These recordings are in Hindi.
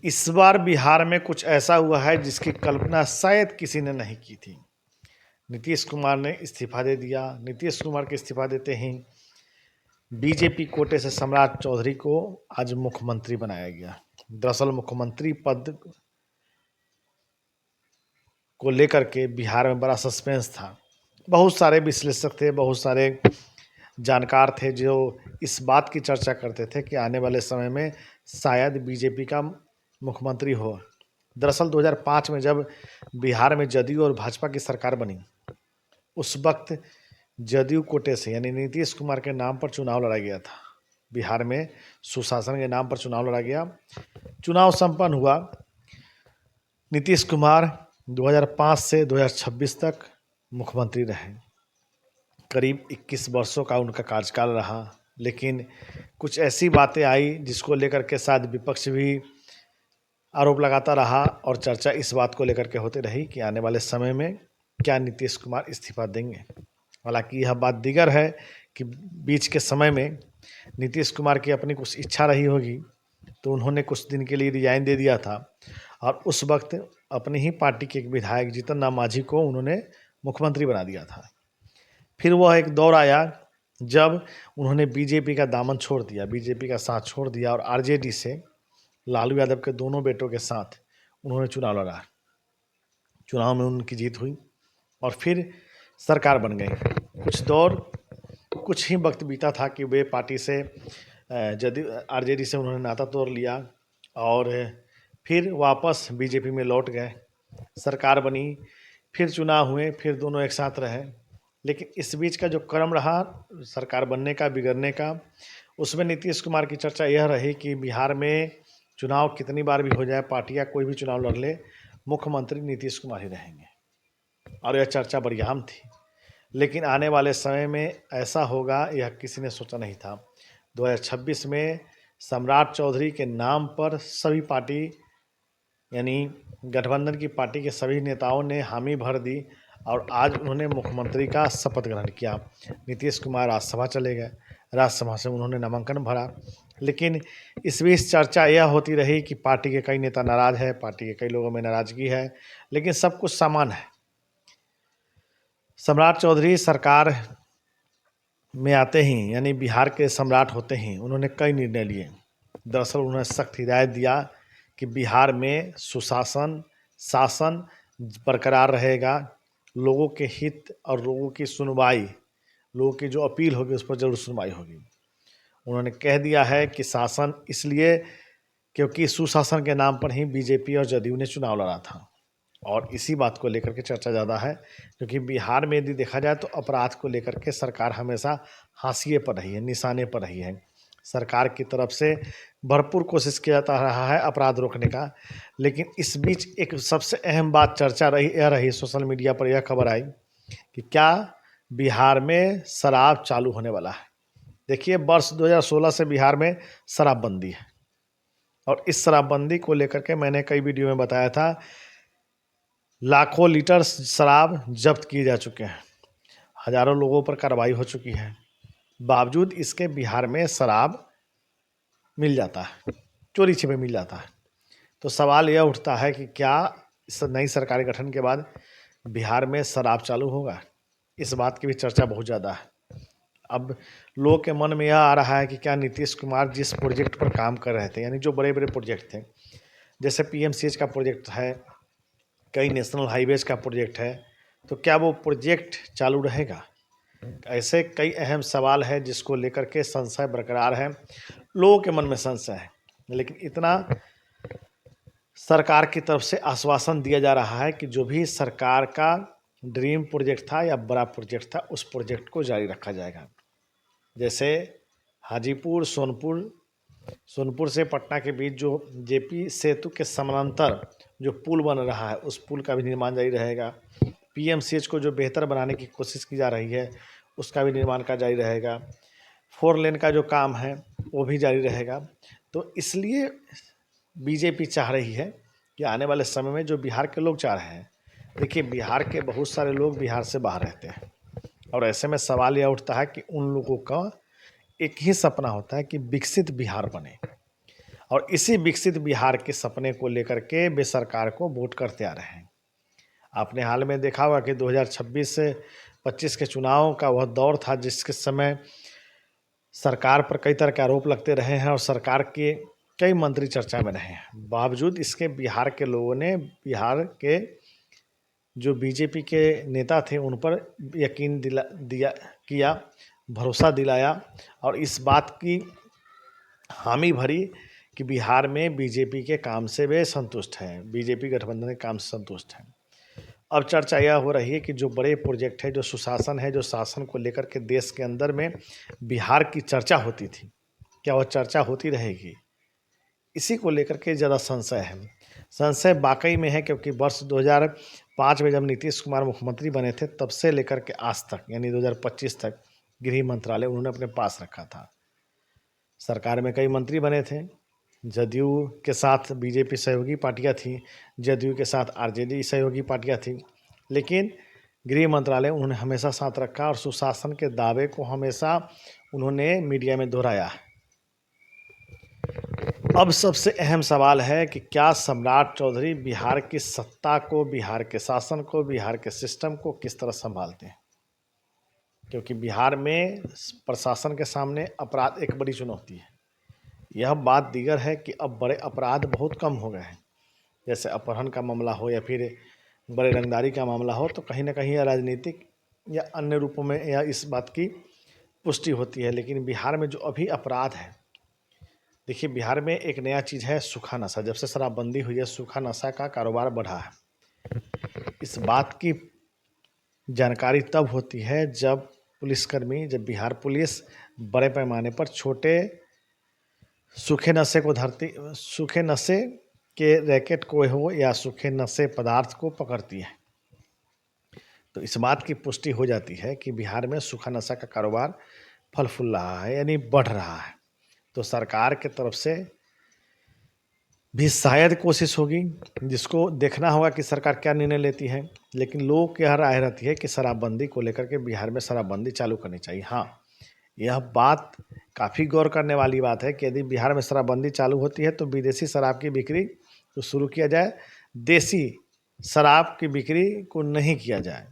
इस बार बिहार में कुछ ऐसा हुआ है जिसकी कल्पना शायद किसी ने नहीं की थी। नीतीश कुमार ने इस्तीफा दे दिया। नीतीश कुमार के इस्तीफा देते ही बीजेपी कोटे से सम्राट चौधरी को आज मुख्यमंत्री बनाया गया। दरअसल मुख्यमंत्री पद को लेकर के बिहार में बड़ा सस्पेंस था। बहुत सारे विश्लेषक थे, बहुत सारे जानकार थे जो इस बात की चर्चा करते थे कि आने वाले समय में शायद बीजेपी का मुख्यमंत्री हो। दरअसल 2005 में जब बिहार में जदयू और भाजपा की सरकार बनी, उस वक्त जदयू कोटे से यानी नीतीश कुमार के नाम पर चुनाव लड़ा गया था। बिहार में सुशासन के नाम पर चुनाव लड़ा गया। चुनाव संपन्न हुआ। नीतीश कुमार 2005 से 2026 तक मुख्यमंत्री रहे। करीब 21 वर्षों का उनका कार्यकाल रहा, लेकिन कुछ ऐसी बातें आई जिसको लेकर के शायद विपक्ष भी आरोप लगाता रहा और चर्चा इस बात को लेकर के होती रही कि आने वाले समय में क्या नीतीश कुमार इस्तीफा देंगे। हालांकि यह बात दीगर है कि बीच के समय में नीतीश कुमार की अपनी कुछ इच्छा रही होगी तो उन्होंने कुछ दिन के लिए रिजाइन दे दिया था और उस वक्त अपनी ही पार्टी के एक विधायक जीतन राम मांझी को उन्होंने मुख्यमंत्री बना दिया था। फिर वह एक दौर आया जब उन्होंने बीजेपी का दामन छोड़ दिया, बीजेपी का साथ छोड़ दिया और आरजेडी से लालू यादव के दोनों बेटों के साथ उन्होंने चुनाव लड़ा। चुनाव में उनकी जीत हुई और फिर सरकार बन गई। कुछ ही वक्त बीता था कि वे पार्टी से जदयू आरजेडी से उन्होंने नाता तोड़ लिया और फिर वापस बीजेपी में लौट गए। सरकार बनी, फिर चुनाव हुए, फिर दोनों एक साथ रहे। लेकिन इस बीच का जो क्रम रहा सरकार बनने का, बिगड़ने का, उसमें नीतीश कुमार की चर्चा यह रही कि बिहार में चुनाव कितनी बार भी हो जाए, पार्टियां कोई भी चुनाव लड़ ले, मुख्यमंत्री नीतीश कुमार ही रहेंगे और यह चर्चा बड़ी अहम थी। लेकिन आने वाले समय में ऐसा होगा यह किसी ने सोचा नहीं था। 2026 में सम्राट चौधरी के नाम पर सभी पार्टी यानी गठबंधन की पार्टी के सभी नेताओं ने हामी भर दी और आज उन्होंने मुख्यमंत्री का शपथ ग्रहण किया। नीतीश कुमार राज्यसभा चले गए, राज्यसभा से उन्होंने नामांकन भरा। लेकिन इस बीच चर्चा यह होती रही कि पार्टी के कई नेता नाराज है, पार्टी के कई लोगों में नाराजगी है, लेकिन सब कुछ सामान्य है। सम्राट चौधरी सरकार में आते ही यानी बिहार के सम्राट होते ही उन्होंने कई निर्णय लिए। दरअसल उन्होंने सख्त हिदायत दिया कि बिहार में सुशासन, शासन बरकरार रहेगा, लोगों के हित और लोगों की सुनवाई, लोगों की जो अपील होगी उस पर जरूर सुनवाई होगी। उन्होंने कह दिया है कि शासन इसलिए क्योंकि सुशासन के नाम पर ही बीजेपी और जदयू ने चुनाव लड़ा था और इसी बात को लेकर के चर्चा ज़्यादा है, क्योंकि बिहार में यदि देखा जाए तो अपराध को लेकर के सरकार हमेशा हाशिए पर रही है, निशाने पर रही है। सरकार की तरफ से भरपूर कोशिश किया जाता रहा है अपराध रोकने का। लेकिन इस बीच एक सबसे अहम बात चर्चा रही सोशल मीडिया पर यह खबर आई कि क्या बिहार में शराब चालू होने वाला है। देखिए, वर्ष 2016 से बिहार में शराबबंदी है और इस शराबबंदी को लेकर के मैंने कई वीडियो में बताया था। लाखों लीटर शराब जब्त किए जा चुके हैं, हजारों लोगों पर कार्रवाई हो चुकी है। बावजूद इसके बिहार में शराब मिल जाता है, चोरी छिपे मिल जाता है। तो सवाल यह उठता है कि क्या इस नई सरकार गठन के बाद बिहार में शराब चालू होगा। इस बात की भी चर्चा बहुत ज़्यादा है। अब लोगों के मन में यह आ रहा है कि क्या नीतीश कुमार जिस प्रोजेक्ट पर काम कर रहे थे, यानी जो बड़े बड़े प्रोजेक्ट थे, जैसे पीएमसीएच का प्रोजेक्ट है, कई नेशनल हाईवेज का प्रोजेक्ट है, तो क्या वो प्रोजेक्ट चालू रहेगा। ऐसे कई अहम सवाल है जिसको लेकर के संशय बरकरार है, लोगों के मन में संशय है। लेकिन इतना सरकार की तरफ से आश्वासन दिया जा रहा है कि जो भी सरकार का ड्रीम प्रोजेक्ट था या बड़ा प्रोजेक्ट था उस प्रोजेक्ट को जारी रखा जाएगा। जैसे हाजीपुर सोनपुर से पटना के बीच जो जेपी सेतु के समानांतर जो पुल बन रहा है उस पुल का भी निर्माण जारी रहेगा। पीएमसीएच को जो बेहतर बनाने की कोशिश की जा रही है उसका भी निर्माण का जारी रहेगा। 4 लेन का जो काम है वो भी जारी रहेगा। तो इसलिए बीजेपी चाह रही है कि आने वाले समय में जो बिहार के लोग चाह रहे हैं, देखिए बिहार के बहुत सारे लोग बिहार से बाहर रहते हैं और ऐसे में सवाल यह उठता है कि उन लोगों का एक ही सपना होता है कि विकसित बिहार बने। और इसी विकसित बिहार के सपने को लेकर के वे सरकार को वोट करते आ रहे हैं। आपने हाल में देखा होगा कि 2026 से 25 के चुनाव का वह दौर था जिसके समय सरकार पर कई तरह के आरोप लगते रहे हैं और सरकार के कई मंत्री चर्चा में रहे हैं। बावजूद इसके बिहार के लोगों ने, बिहार के जो बीजेपी के नेता थे उन पर यकीन किया, भरोसा दिलाया और इस बात की हामी भरी कि बिहार में बीजेपी के काम से वे संतुष्ट हैं, बीजेपी गठबंधन के काम से संतुष्ट हैं। अब चर्चा यह हो रही है कि जो बड़े प्रोजेक्ट है, जो सुशासन है, जो शासन को लेकर के देश के अंदर में बिहार की चर्चा होती थी, क्या वह चर्चा होती रहेगी? इसी को लेकर के ज़्यादा संशय है। संशय वाकई में है क्योंकि वर्ष 2005 में जब नीतीश कुमार मुख्यमंत्री बने थे तब से लेकर के आज तक यानी 2025 तक गृह मंत्रालय उन्होंने अपने पास रखा था। सरकार में कई मंत्री बने थे, जदयू के साथ बीजेपी सहयोगी पार्टियां थीं, जदयू के साथ आरजेडी सहयोगी पार्टियां थीं, लेकिन गृह मंत्रालय उन्होंने हमेशा साथ रखा और सुशासन के दावे को हमेशा उन्होंने मीडिया में दोहराया। अब सबसे अहम सवाल है कि क्या सम्राट चौधरी बिहार की सत्ता को, बिहार के शासन को, बिहार के सिस्टम को किस तरह संभालते हैं? क्योंकि बिहार में प्रशासन के सामने अपराध एक बड़ी चुनौती है। यह बात दीगर है कि अब बड़े अपराध बहुत कम हो गए हैं, जैसे अपहरण का मामला हो या फिर बड़े रंगदारी का मामला हो, तो कहीं ना कहीं यह राजनीतिक या अन्य रूपों में या इस बात की पुष्टि होती है। लेकिन बिहार में जो अभी अपराध है, देखिए बिहार में एक नया चीज़ है सूखा नशा। जब से शराबबंदी हुई है सूखा नशा का कारोबार बढ़ा है। इस बात की जानकारी तब होती है जब पुलिसकर्मी, जब बिहार पुलिस बड़े पैमाने पर छोटे सूखे नशे के रैकेट को हो या सूखे नशे पदार्थ को पकड़ती है, तो इस बात की पुष्टि हो जाती है कि बिहार में सूखा नशा का कारोबार फल फूल रहा है, यानी बढ़ रहा है। तो सरकार के तरफ से भी शायद कोशिश होगी, जिसको देखना होगा कि सरकार क्या निर्णय लेती है। लेकिन लोगों की यह राय रहती है कि शराबबंदी को लेकर के बिहार में शराबबंदी चालू करनी चाहिए। हाँ, यह बात काफ़ी गौर करने वाली बात है कि यदि बिहार में शराबबंदी चालू होती है तो विदेशी शराब की बिक्री तो शुरू किया जाए, देसी शराब की बिक्री को नहीं किया जाए।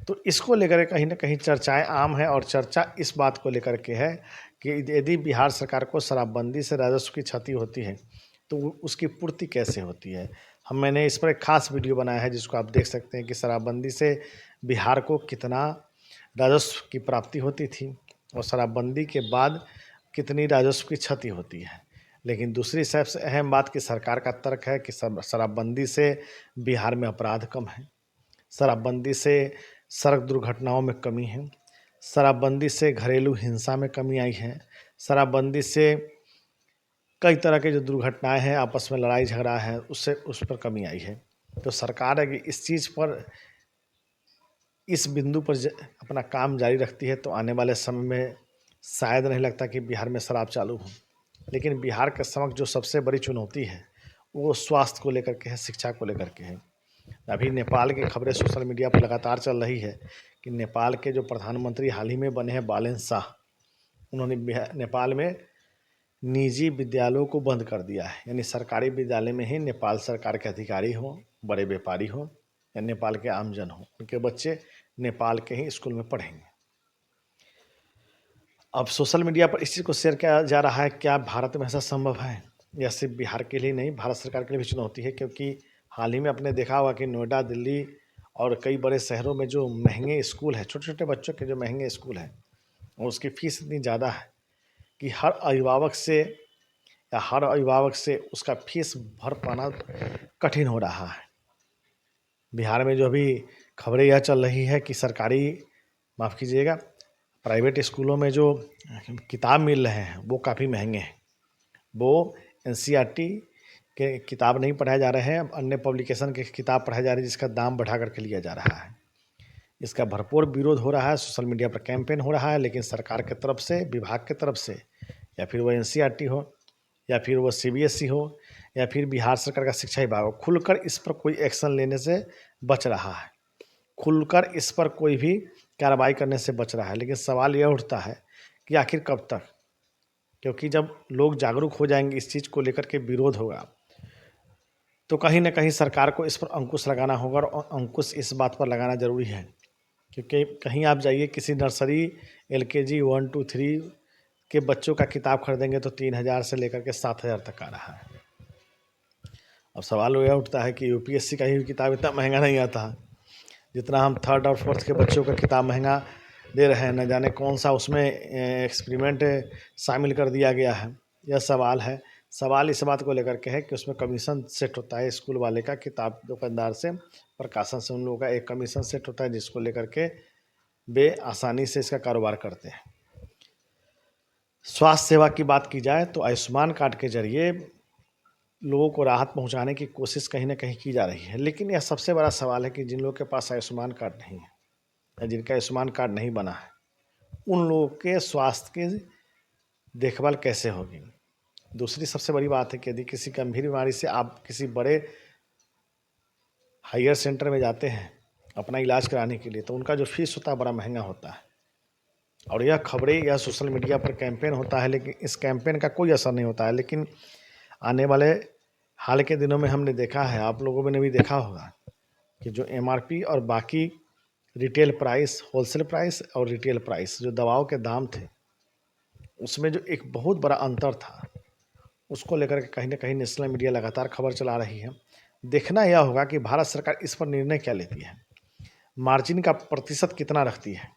तो इसको लेकर कहीं ना कहीं चर्चाएं आम है और चर्चा इस बात को लेकर के है कि यदि बिहार सरकार को शराबबंदी से राजस्व की क्षति होती है तो उसकी पूर्ति कैसे होती है। मैंने इस पर एक खास वीडियो बनाया है जिसको आप देख सकते हैं कि शराबबंदी से बिहार को कितना राजस्व की प्राप्ति होती थी और शराबबंदी के बाद कितनी राजस्व की क्षति होती है। लेकिन दूसरी सबसे अहम बात कि सरकार का तर्क है कि शराबबंदी से बिहार में अपराध कम है, शराबबंदी से सड़क दुर्घटनाओं में कमी है, शराबबंदी से घरेलू हिंसा में कमी आई है, शराबबंदी से कई तरह के जो दुर्घटनाएं हैं, आपस में लड़ाई झगड़ा है, उस पर कमी आई है। तो सरकार अगर इस चीज़ पर, इस बिंदु पर अपना काम जारी रखती है तो आने वाले समय में शायद नहीं लगता कि बिहार में शराब चालू हो। लेकिन बिहार के समक्ष जो सबसे बड़ी चुनौती है वो स्वास्थ्य को लेकर के है, शिक्षा को लेकर के है। अभी नेपाल की खबरें सोशल मीडिया पर लगातार चल रही है कि नेपाल के जो प्रधानमंत्री हाल ही में बने हैं बालेन शाह, उन्होंने नेपाल में निजी विद्यालयों को बंद कर दिया है। यानी सरकारी विद्यालय में ही नेपाल सरकार के अधिकारी हो, बड़े व्यापारी हो या नेपाल के आमजन हो, उनके बच्चे नेपाल के ही स्कूल में पढ़ेंगे। अब सोशल मीडिया पर इस चीज़ को शेयर किया जा रहा है, क्या भारत में ऐसा संभव है? या सिर्फ बिहार के लिए नहीं, भारत सरकार के लिए भी चुनौती है, क्योंकि हाल ही में आपने देखा होगा कि नोएडा, दिल्ली और कई बड़े शहरों में जो महंगे स्कूल हैं, छोटे छोटे बच्चों के जो महंगे स्कूल हैं, और उसकी फ़ीस इतनी ज़्यादा है कि हर अभिभावक से उसका फीस भर पाना कठिन हो रहा है। बिहार में जो अभी खबरें यह चल रही है कि माफ़ कीजिएगा, प्राइवेट स्कूलों में जो किताब मिल रहे हैं वो काफ़ी महंगे हैं। वो एनसीईआरटी के किताब नहीं पढ़ाए जा रहे हैं, अन्य पब्लिकेशन के किताब पढ़ाए जा रहे हैं जिसका दाम बढ़ा करके लिया जा रहा है। इसका भरपूर विरोध हो रहा है, सोशल मीडिया पर कैंपेन हो रहा है, लेकिन सरकार की तरफ से, विभाग की तरफ से, या फिर वो एनसीईआरटी हो या फिर वो सीबीएसई हो या फिर बिहार सरकार का शिक्षा विभाग हो, खुलकर इस पर कोई एक्शन लेने से बच रहा है, खुलकर इस पर कोई भी कार्रवाई करने से बच रहा है। लेकिन सवाल यह उठता है कि आखिर कब तक, क्योंकि जब लोग जागरूक हो जाएंगे, इस चीज़ को लेकर के विरोध होगा, तो कहीं ना कहीं सरकार को इस पर अंकुश लगाना होगा। और अंकुश इस बात पर लगाना ज़रूरी है, क्योंकि कहीं आप जाइए किसी नर्सरी LKG 1 2 3 के बच्चों का किताब खरीदेंगे तो 3,000 से लेकर के 7,000 तक आ रहा है। अब सवाल यह उठता है कि UPSC का ही किताब इतना महंगा नहीं आता है जितना हम 3rd और 4th के बच्चों का किताब महंगा दे रहे हैं। न जाने कौन सा उसमें एक्सपेरिमेंट शामिल कर दिया गया है। यह सवाल है। सवाल इस बात को लेकर के है कि उसमें कमीशन सेट होता है स्कूल वाले का, किताब दुकानदार से, प्रकाशन से उन लोगों का एक कमीशन सेट होता है, जिसको लेकर के वे आसानी से इसका कारोबार करते हैं। स्वास्थ्य सेवा की बात की जाए तो आयुष्मान कार्ड के जरिए लोगों को राहत पहुंचाने की कोशिश कहीं ना कहीं की जा रही है। लेकिन यह सबसे बड़ा सवाल है कि जिन लोगों के पास आयुष्मान कार्ड नहीं है या जिनका आयुष्मान कार्ड नहीं बना है, उन लोगों के स्वास्थ्य की देखभाल कैसे होगी। दूसरी सबसे बड़ी बात है कि यदि किसी गंभीर बीमारी से आप किसी बड़े हायर सेंटर में जाते हैं अपना इलाज कराने के लिए, तो उनका जो फीस होता है बड़ा महंगा होता है। और यह खबरें या सोशल मीडिया पर कैंपेन होता है, लेकिन इस कैंपेन का कोई असर नहीं होता है। लेकिन आने वाले हाल के दिनों में हमने देखा है, आप लोगों ने भी देखा होगा कि जो MRP और बाकी रिटेल प्राइस, होलसेल प्राइस और रिटेल प्राइस, जो दवाओं के दाम थे, उसमें जो एक बहुत बड़ा अंतर था, उसको लेकर के कहीं ना कहीं नेशनल मीडिया लगातार खबर चला रही है। देखना यह होगा कि भारत सरकार इस पर निर्णय क्या लेती है, मार्जिन का प्रतिशत कितना रखती है।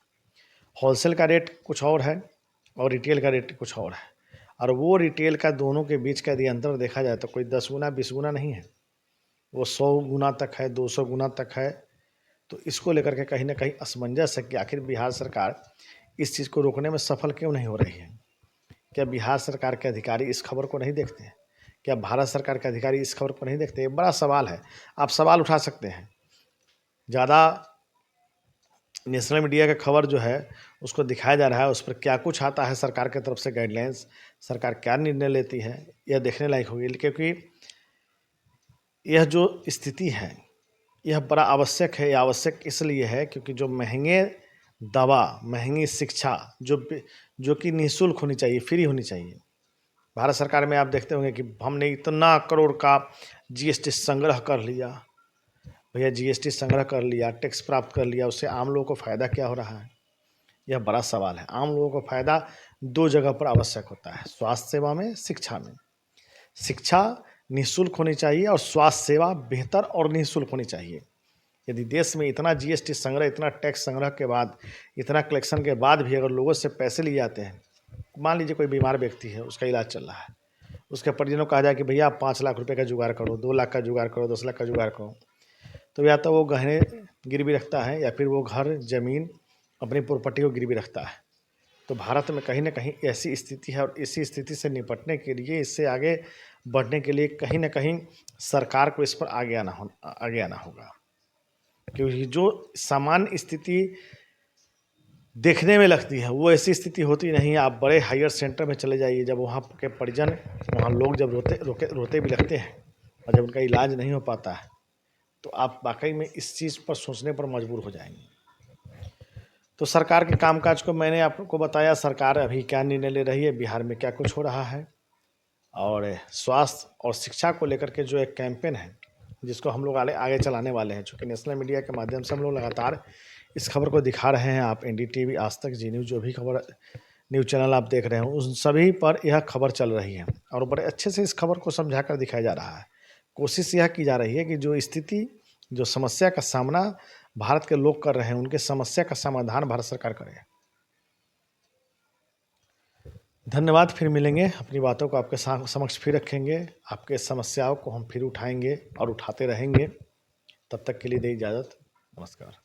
होलसेल का रेट कुछ और है और रिटेल का रेट कुछ और है, और वो रिटेल का दोनों के बीच का यदि अंतर देखा जाए तो कोई 10 गुना 20 गुना नहीं है, वो 100 गुना तक है, 200 गुना तक है। तो इसको लेकर के कहीं ना कहीं असमंजस है कि आखिर बिहार सरकार इस चीज़ को रोकने में सफल क्यों नहीं हो रही है। क्या बिहार सरकार के अधिकारी इस खबर को नहीं देखते हैं? क्या भारत सरकार के अधिकारी इस खबर को नहीं देखते? ये बड़ा सवाल है। आप सवाल उठा सकते हैं। ज़्यादा नेशनल मीडिया का खबर जो है उसको दिखाया जा रहा है, उस पर क्या कुछ आता है सरकार की तरफ से गाइडलाइंस, सरकार क्या निर्णय लेती है, यह देखने लायक होगी। क्योंकि यह जो स्थिति है यह बड़ा आवश्यक है। यह आवश्यक इसलिए है क्योंकि जो महंगे दवा, महंगी शिक्षा जो कि निःशुल्क होनी चाहिए, फ्री होनी चाहिए। भारत सरकार में आप देखते होंगे कि हमने इतना करोड़ का GST संग्रह कर लिया। भैया GST संग्रह कर लिया, टैक्स प्राप्त कर लिया, उससे आम लोगों को फ़ायदा क्या हो रहा है? यह बड़ा सवाल है। आम लोगों को फ़ायदा 2 जगह पर आवश्यक होता है, स्वास्थ्य सेवा में, शिक्षा में। शिक्षा निःशुल्क होनी चाहिए और स्वास्थ्य सेवा बेहतर और निःशुल्क होनी चाहिए। यदि देश में इतना GST संग्रह, इतना टैक्स संग्रह के बाद, इतना कलेक्शन के बाद भी अगर लोगों से पैसे लिए जाते हैं, मान लीजिए कोई बीमार व्यक्ति है, उसका इलाज चल रहा है, उसके परिजनों को कहा जाए कि भैया आप 5 लाख रुपए का जुगाड़ करो, 2 लाख का जुगाड़ करो, 10 लाख का जुगाड़ करो, तो या तो वो गहने गिरवी रखता है या फिर वो घर, ज़मीन, अपनी प्रॉपर्टी को गिरवी रखता है। तो भारत में कहीं ना कहीं ऐसी स्थिति है, और इसी स्थिति से निपटने के लिए, इससे आगे बढ़ने के लिए कहीं ना कहीं सरकार को इस पर आगे आना होगा। क्योंकि जो सामान्य स्थिति देखने में लगती है वो ऐसी स्थिति होती नहीं है। आप बड़े हायर सेंटर में चले जाइए, जब वहाँ के परिजन, वहाँ लोग जब रोते भी लगते हैं और जब उनका इलाज नहीं हो पाता है, तो आप वाकई में इस चीज़ पर सोचने पर मजबूर हो जाएंगे। तो सरकार के कामकाज को मैंने आपको बताया, सरकार अभी क्या निर्णय ले रही है, बिहार में क्या कुछ हो रहा है, और स्वास्थ्य और शिक्षा को लेकर के जो एक कैंपेन है जिसको हम लोग आगे चलाने वाले हैं। चूँकि नेशनल मीडिया के माध्यम से हम लोग लगातार इस खबर को दिखा रहे हैं। आप NDTV, आज तक, जी न्यूज़, जो भी खबर न्यूज़ चैनल आप देख रहे हैं, उन सभी पर यह खबर चल रही है और बड़े अच्छे से इस खबर को समझा कर दिखाया जा रहा है। कोशिश यह की जा रही है कि जो स्थिति, जो समस्या का सामना भारत के लोग कर रहे हैं, उनके समस्या का समाधान भारत सरकार करे। धन्यवाद। फिर मिलेंगे, अपनी बातों को आपके समक्ष फिर रखेंगे, आपके समस्याओं को हम फिर उठाएंगे और उठाते रहेंगे। तब तक के लिए दे इजाज़त। नमस्कार।